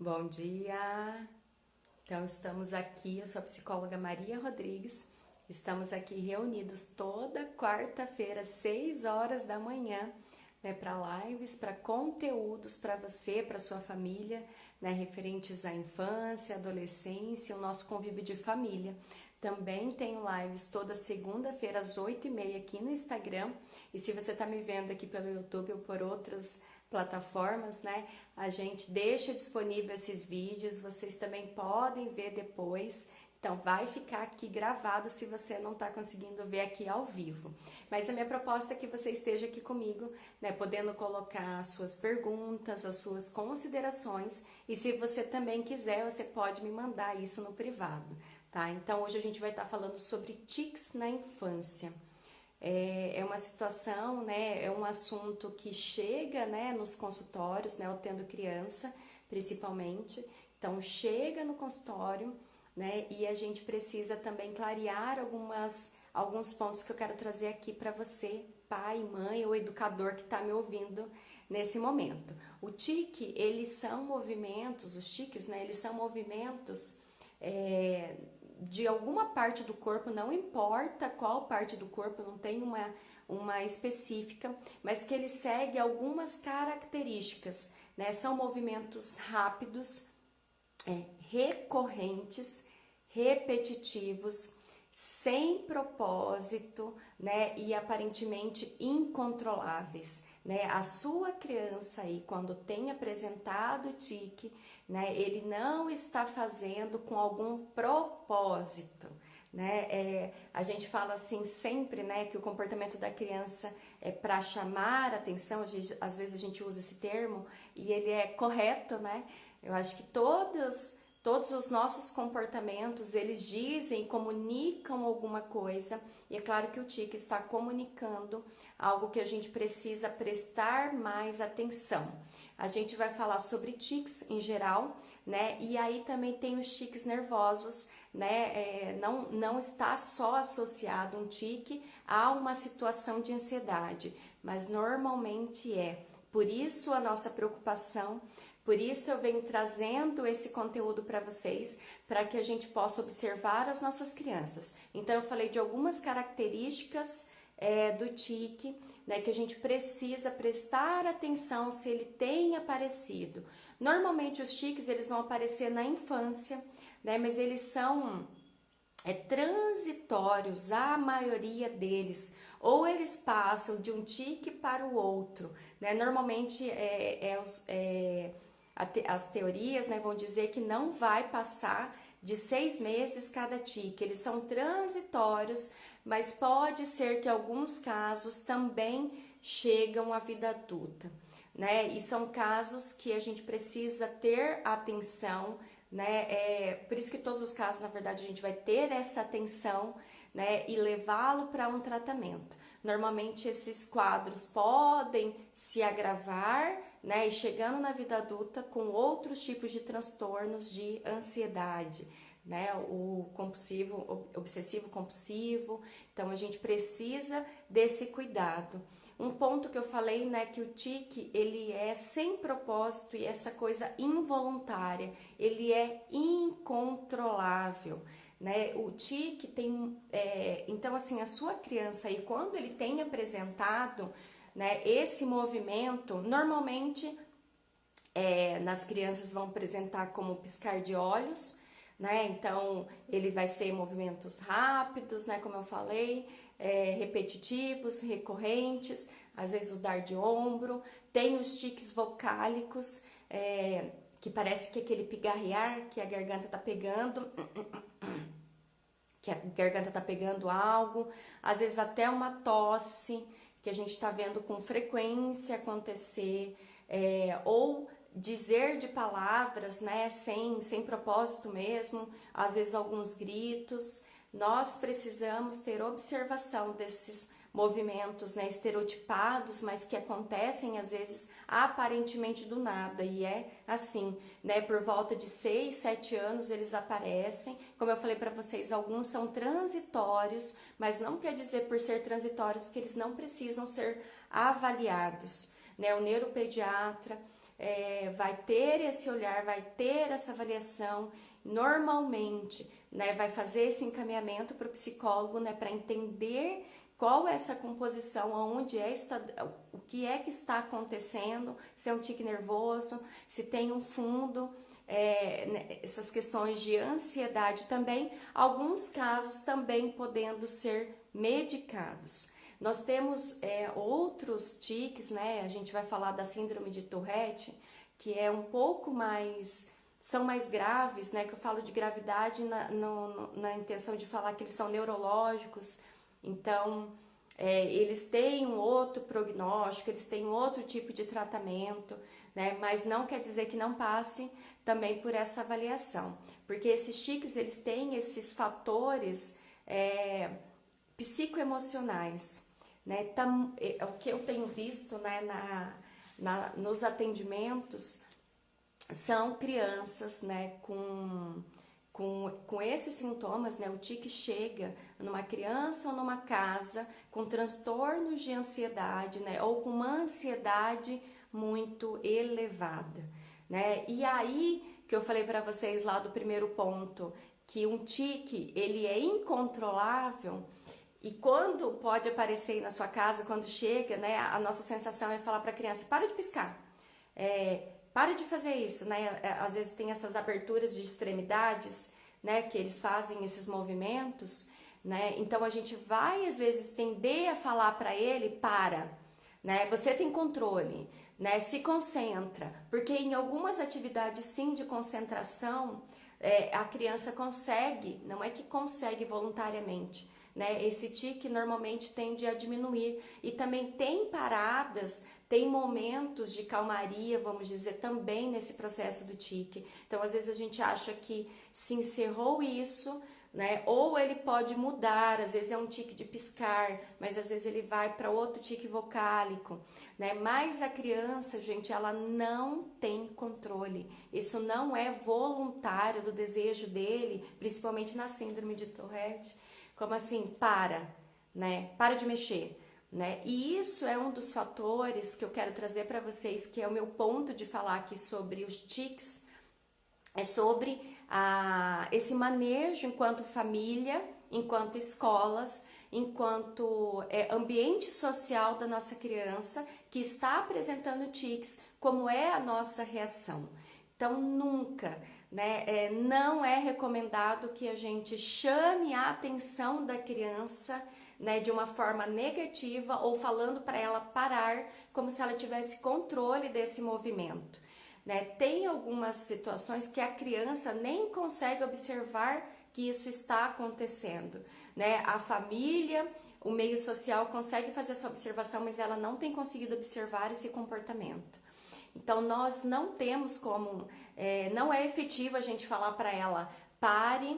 Bom dia! Então, estamos aqui, eu sou a psicóloga Maria Rodrigues, estamos aqui reunidos toda quarta-feira, 6 horas da manhã, né, para lives, para conteúdos para você, para sua família, né, referentes à infância, adolescência, o nosso convívio de família. Também tenho lives toda segunda-feira às 8h30 aqui no Instagram, e se você está me vendo aqui pelo YouTube ou por outras plataformas, né? A gente deixa disponível esses vídeos, vocês também podem ver depois. Então, vai ficar aqui gravado se você não está conseguindo ver aqui ao vivo. Mas a minha proposta é que você esteja aqui comigo, né? Podendo colocar as suas perguntas, as suas considerações. E se você também quiser, você pode me mandar isso no privado, tá? Então, hoje a gente vai estar falando sobre tics na infância. É uma situação, né, é um assunto que chega, né, nos consultórios, né, eu tendo criança, principalmente, então chega no consultório, né, e a gente precisa também clarear alguns pontos que eu quero trazer aqui para você, pai, mãe ou educador que está me ouvindo nesse momento. O tique, eles são movimentos, os tiques, né, eles são movimentos de alguma parte do corpo, não importa qual parte do corpo, não tem uma específica, mas que ele segue algumas características, né? São movimentos rápidos, recorrentes, repetitivos, sem propósito, né? E aparentemente incontroláveis, né? A sua criança aí, quando tem apresentado o tique, né? Ele não está fazendo com algum propósito, né? A gente fala assim sempre, né? Que o comportamento da criança é para chamar a atenção. Às vezes a gente usa esse termo e ele é correto, né? Eu acho que todos os nossos comportamentos, eles dizem, comunicam alguma coisa, e é claro que o tique está comunicando algo que a gente precisa prestar mais atenção. A gente vai falar sobre tics em geral, né? E aí também tem os tiques nervosos, né? Não está só associado um tique a uma situação de ansiedade, mas normalmente é. Por isso a nossa preocupação. Por isso eu venho trazendo esse conteúdo para vocês, para que a gente possa observar as nossas crianças. Então eu falei de algumas características do tique, né, que a gente precisa prestar atenção se ele tem aparecido. Normalmente os tiques eles vão aparecer na infância, né, mas eles são transitórios, a maioria deles, ou eles passam de um tique para o outro, né? Normalmente as teorias, né, vão dizer que não vai passar de 6 meses cada tique, eles são transitórios, mas pode ser que alguns casos também chegam à vida adulta, né? E são casos que a gente precisa ter atenção, né? Por isso que todos os casos, na verdade, a gente vai ter essa atenção, né? E levá-lo para um tratamento. Normalmente esses quadros podem se agravar, né? E chegando na vida adulta com outros tipos de transtornos de ansiedade, né? O compulsivo, obsessivo compulsivo. Então a gente precisa desse cuidado. Um ponto que eu falei, né, que o tique, ele é sem propósito e essa coisa involuntária, ele é incontrolável, né? O tique tem, então assim, a sua criança aí, quando ele tem apresentado, né, esse movimento, normalmente nas crianças vão apresentar como piscar de olhos, né? Então ele vai ser movimentos rápidos, né? Como eu falei, repetitivos, recorrentes, às vezes o dar de ombro, tem os tiques vocálicos, que parece que aquele pigarrear que a garganta tá pegando, algo, às vezes até uma tosse, que a gente está vendo com frequência acontecer, ou dizer de palavras, né, sem propósito mesmo, às vezes alguns gritos. Nós precisamos ter observação desses movimentos, né, estereotipados, mas que acontecem às vezes aparentemente do nada, e é assim, né, por volta de 6, 7 anos eles aparecem. Como eu falei para vocês, alguns são transitórios, mas não quer dizer por ser transitórios que eles não precisam ser avaliados, né? O neuropediatra vai ter esse olhar, vai ter essa avaliação, normalmente, né, vai fazer esse encaminhamento para o psicólogo, né, para entender qual é essa composição, onde o que é que está acontecendo, se é um tique nervoso, se tem um fundo, né, essas questões de ansiedade também, alguns casos também podendo ser medicados. Nós temos outros tiques, né? A gente vai falar da síndrome de Tourette, que é um pouco mais, são mais graves, né? Que eu falo de gravidade na intenção de falar que eles são neurológicos, então eles têm um outro prognóstico, eles têm um outro tipo de tratamento, né? Mas não quer dizer que não passe também por essa avaliação, porque esses tiques, eles têm esses fatores psicoemocionais, né? O que eu tenho visto, né, nos atendimentos são crianças, né, com esses sintomas, né? O tique chega numa criança ou numa casa com transtornos de ansiedade, né? Ou com uma ansiedade muito elevada, né? E aí que eu falei para vocês lá do primeiro ponto, que um tique, ele é incontrolável. E quando pode aparecer na sua casa, quando chega, né, a nossa sensação é falar para a criança, para de piscar, para de fazer isso, né? Às vezes tem essas aberturas de extremidades, né, que eles fazem esses movimentos, né? Então a gente vai às vezes tender a falar para ele, né? Você tem controle, né? Se concentra, porque em algumas atividades sim de concentração, a criança consegue, não é que consegue voluntariamente, né? Esse tique normalmente tende a diminuir e também tem paradas, tem momentos de calmaria, vamos dizer, também nesse processo do tique. Então, às vezes a gente acha que se encerrou isso, né? Ou ele pode mudar, às vezes é um tique de piscar, mas às vezes ele vai para outro tique vocálico, né? Mas a criança, gente, ela não tem controle. Isso não é voluntário do desejo dele, principalmente na síndrome de Tourette. Como assim? Né? Para de mexer, né? E isso é um dos fatores que eu quero trazer para vocês, que é o meu ponto de falar aqui sobre os tics, é sobre esse manejo enquanto família, enquanto escolas, enquanto ambiente social da nossa criança que está apresentando tics, como é a nossa reação. Então, nunca, né, não é recomendado que a gente chame a atenção da criança, né, de uma forma negativa ou falando para ela parar, como se ela tivesse controle desse movimento, né? Tem algumas situações que a criança nem consegue observar que isso está acontecendo, né? A família, o meio social consegue fazer essa observação, mas ela não tem conseguido observar esse comportamento. Então, nós não temos como, não é efetivo a gente falar para ela, para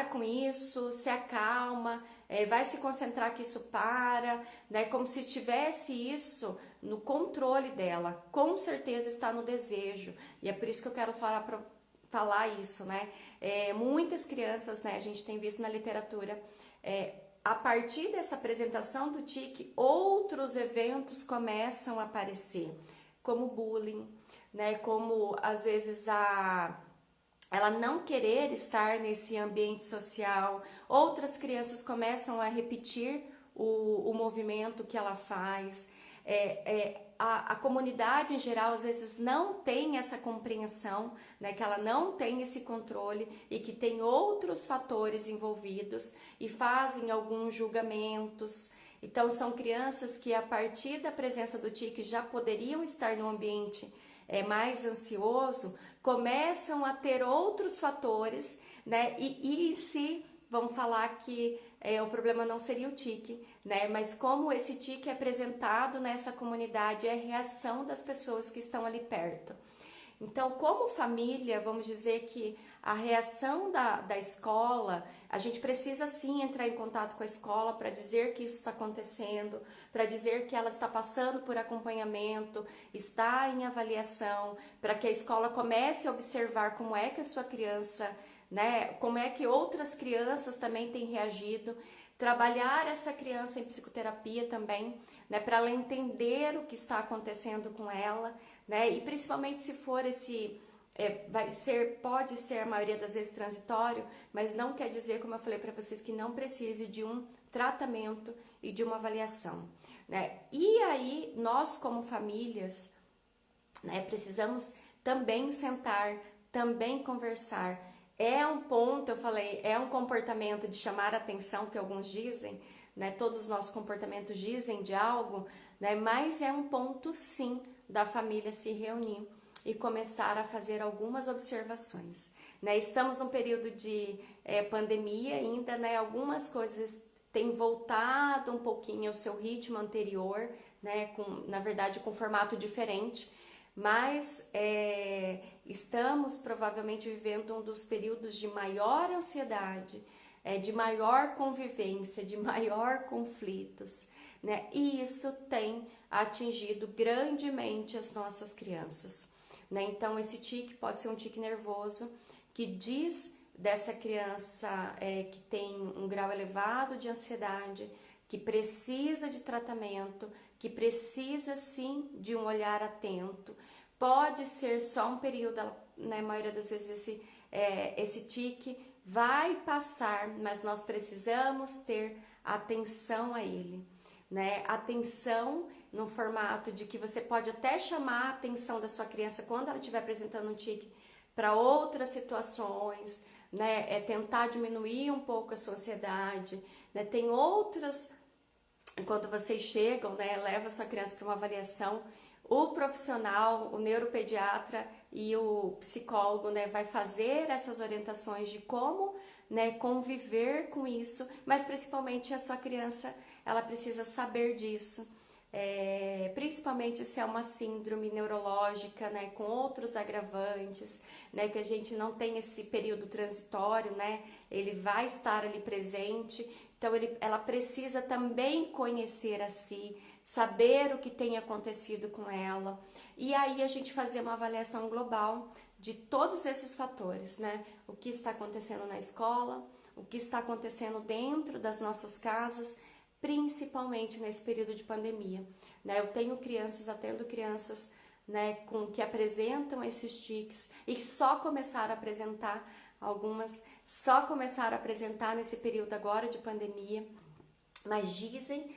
com isso, se acalma, vai se concentrar que isso né? Como se tivesse isso no controle dela, com certeza está no desejo, e é por isso que eu quero falar isso, né? Muitas crianças, né, a gente tem visto na literatura, a partir dessa apresentação do tique, outros eventos começam a aparecer, como bullying, né? Como às vezes ela não querer estar nesse ambiente social, outras crianças começam a repetir o movimento que ela faz, a comunidade em geral às vezes não tem essa compreensão, né, que ela não tem esse controle e que tem outros fatores envolvidos e fazem alguns julgamentos. Então são crianças que a partir da presença do tique já poderiam estar num ambiente mais ansioso, começam a ter outros fatores, né? E se vamos falar que o problema não seria o tique, né? Mas como esse tique é apresentado nessa comunidade, é a reação das pessoas que estão ali perto. Então, como família, vamos dizer que a reação da escola, a gente precisa sim entrar em contato com a escola para dizer que isso está acontecendo, para dizer que ela está passando por acompanhamento, está em avaliação, para que a escola comece a observar como é que a sua criança, né, como é que outras crianças também têm reagido. trabalhar essa criança em psicoterapia também, né, para ela entender o que está acontecendo com ela, né, e principalmente se for pode ser a maioria das vezes transitório, mas não quer dizer, como eu falei para vocês, que não precise de um tratamento e de uma avaliação, né? E aí nós como famílias, né, precisamos também sentar, também conversar. É um ponto, eu falei, é um comportamento de chamar a atenção que alguns dizem, né? Todos os nossos comportamentos dizem de algo, né? Mas é um ponto sim da família se reunir e começar a fazer algumas observações, né? Estamos num período de pandemia ainda, né? Algumas coisas têm voltado um pouquinho ao seu ritmo anterior, né? Na verdade, com formato diferente, mas estamos provavelmente vivendo um dos períodos de maior ansiedade, de maior convivência, de maior conflitos, né? E isso tem atingido grandemente as nossas crianças, né? Então, esse tique pode ser um tique nervoso que diz dessa criança que tem um grau elevado de ansiedade, que precisa de tratamento, que precisa sim de um olhar atento. Pode ser só um período, na maioria das vezes esse tique vai passar, mas nós precisamos ter atenção a ele, né? Atenção no formato de que você pode até chamar a atenção da sua criança quando ela estiver apresentando um tique para outras situações, né? Tentar diminuir um pouco a sua ansiedade, né? Tem outras, quando vocês chegam, né? Leva a sua criança para uma avaliação, o profissional, o neuropediatra e o psicólogo, né, vai fazer essas orientações de como, né, conviver com isso, mas principalmente a sua criança, ela precisa saber disso, principalmente se é uma síndrome neurológica, né, com outros agravantes, né, que a gente não tem esse período transitório, né, ele vai estar ali presente, então ela precisa também conhecer a si, saber o que tem acontecido com ela, e aí a gente fazer uma avaliação global de todos esses fatores, né? O que está acontecendo na escola, o que está acontecendo dentro das nossas casas, principalmente nesse período de pandemia, né? Eu atendo crianças, né, que apresentam esses tiques e que só começaram a apresentar, algumas só começaram a apresentar nesse período agora de pandemia, mas dizem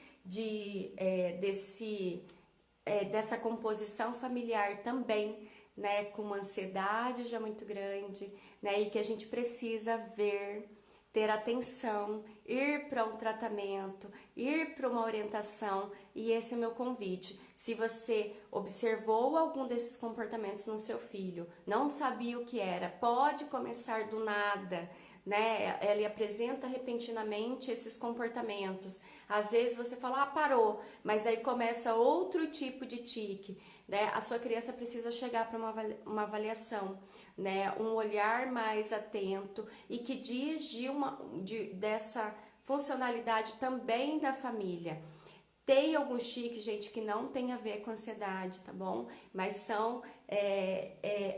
dessa composição familiar também, né, com uma ansiedade já muito grande, né, e que a gente precisa ter atenção, ir para um tratamento, ir para uma orientação, e esse é o meu convite. Se você observou algum desses comportamentos no seu filho, não sabia o que era, pode começar do nada, né? Ele apresenta repentinamente esses comportamentos. Às vezes você fala, parou, mas aí começa outro tipo de tique, né? A sua criança precisa chegar para uma avaliação, né? Um olhar mais atento e que diz dessa funcionalidade também da família. Tem alguns tiques, gente, que não tem a ver com ansiedade, tá bom? Mas são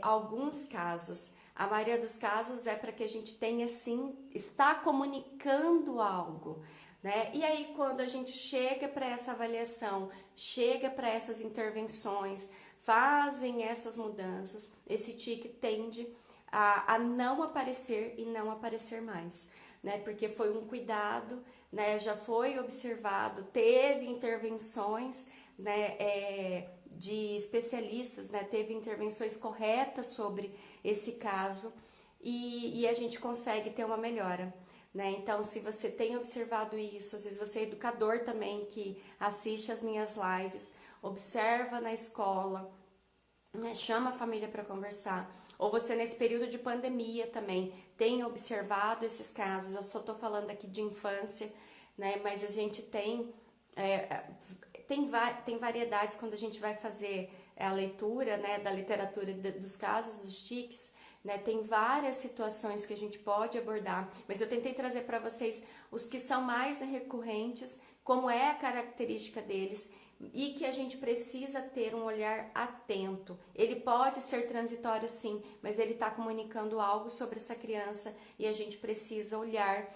alguns casos. A maioria dos casos é para que a gente tenha, sim, está comunicando algo, né? E aí, quando a gente chega para essa avaliação, chega para essas intervenções, fazem essas mudanças, esse tique tende a não aparecer e não aparecer mais, né? Porque foi um cuidado, né? Já foi observado, teve intervenções, né? De especialistas, né? Teve intervenções corretas sobre esse caso e a gente consegue ter uma melhora, né? Então, se você tem observado isso, às vezes você é educador também que assiste as minhas lives, observa na escola, né? Chama a família para conversar, ou você nesse período de pandemia também tem observado esses casos. Eu só estou falando aqui de infância, né? Mas a gente tem variedades quando a gente vai fazer a leitura, né, da literatura dos casos dos tiques, né? Tem várias situações que a gente pode abordar, mas eu tentei trazer para vocês os que são mais recorrentes, como é a característica deles e que a gente precisa ter um olhar atento. Ele pode ser transitório sim, mas ele está comunicando algo sobre essa criança e a gente precisa olhar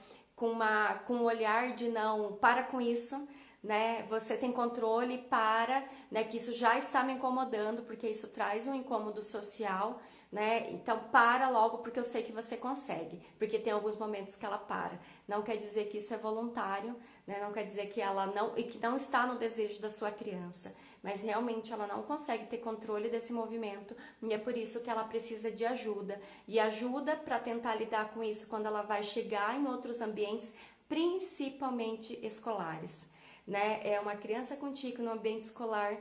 com um olhar de não, para com isso, né? Você tem controle, para, né? Que isso já está me incomodando, porque isso traz um incômodo social, né? Então para logo, porque eu sei que você consegue, porque tem alguns momentos que ela para. Não quer dizer que isso é voluntário, né? Não quer dizer que ela não e que não está no desejo da sua criança, mas realmente ela não consegue ter controle desse movimento e é por isso que ela precisa de ajuda. E ajuda para tentar lidar com isso quando ela vai chegar em outros ambientes, principalmente escolares, né? É uma criança contigo no ambiente escolar,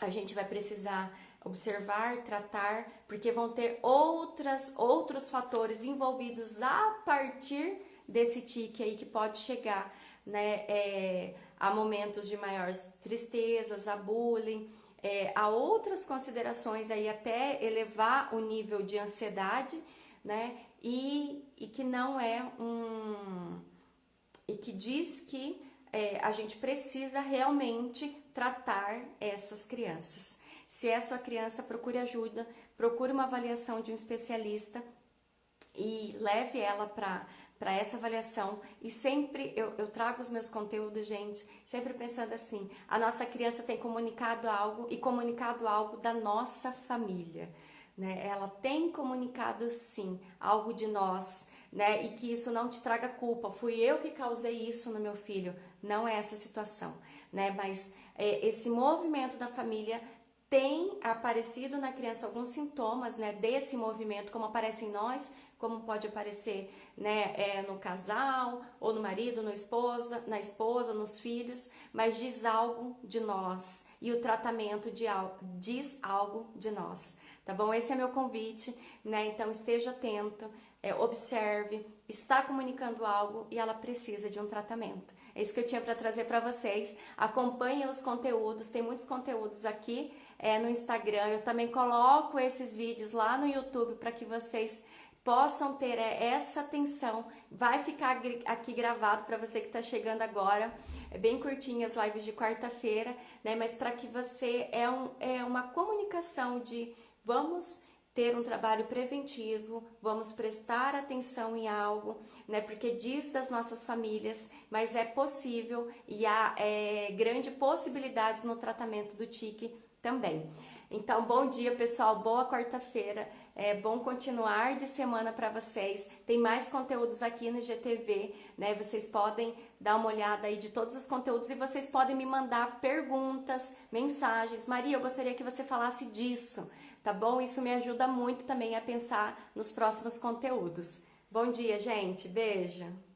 a gente vai precisar observar, tratar, porque vão ter outros fatores envolvidos a partir desse tique aí que pode chegar, né? A momentos de maiores tristezas, a bullying, a outras considerações aí até elevar o nível de ansiedade, né? E que não é e que diz que a gente precisa realmente tratar essas crianças. Se é sua criança, procure ajuda, procure uma avaliação de um especialista e leve ela para essa avaliação. E sempre eu trago os meus conteúdos, gente, sempre pensando assim, a nossa criança tem comunicado algo e comunicado algo da nossa família, né? Ela tem comunicado sim algo de nós, né? E que isso não te traga culpa. Fui eu que causei isso no meu filho. Não é essa situação, né? Mas esse movimento da família tem aparecido na criança alguns sintomas, né, desse movimento, como aparece em nós, como pode aparecer, né, no casal, ou no marido, na esposa, nos filhos, mas diz algo de nós, e o tratamento diz algo de nós, tá bom? Esse é meu convite, né, então esteja atento, observe, está comunicando algo e ela precisa de um tratamento. É isso que eu tinha para trazer para vocês. Acompanhem os conteúdos, tem muitos conteúdos aqui no Instagram. Eu também coloco esses vídeos lá no YouTube para que vocês possam ter essa atenção. Vai ficar aqui gravado para você que está chegando agora. É bem curtinho as lives de quarta-feira, né? Mas para que você uma comunicação de vamos ter um trabalho preventivo, vamos prestar atenção em algo, né? Porque diz das nossas famílias, mas é possível e há grande possibilidades no tratamento do tique também. Então, bom dia, pessoal, boa quarta-feira, bom continuar de semana para vocês. Tem mais conteúdos aqui no GTV, né? Vocês podem dar uma olhada aí de todos os conteúdos e vocês podem me mandar perguntas, mensagens. Maria, eu gostaria que você falasse disso, tá bom? Isso me ajuda muito também a pensar nos próximos conteúdos. Bom dia, gente. Beijo.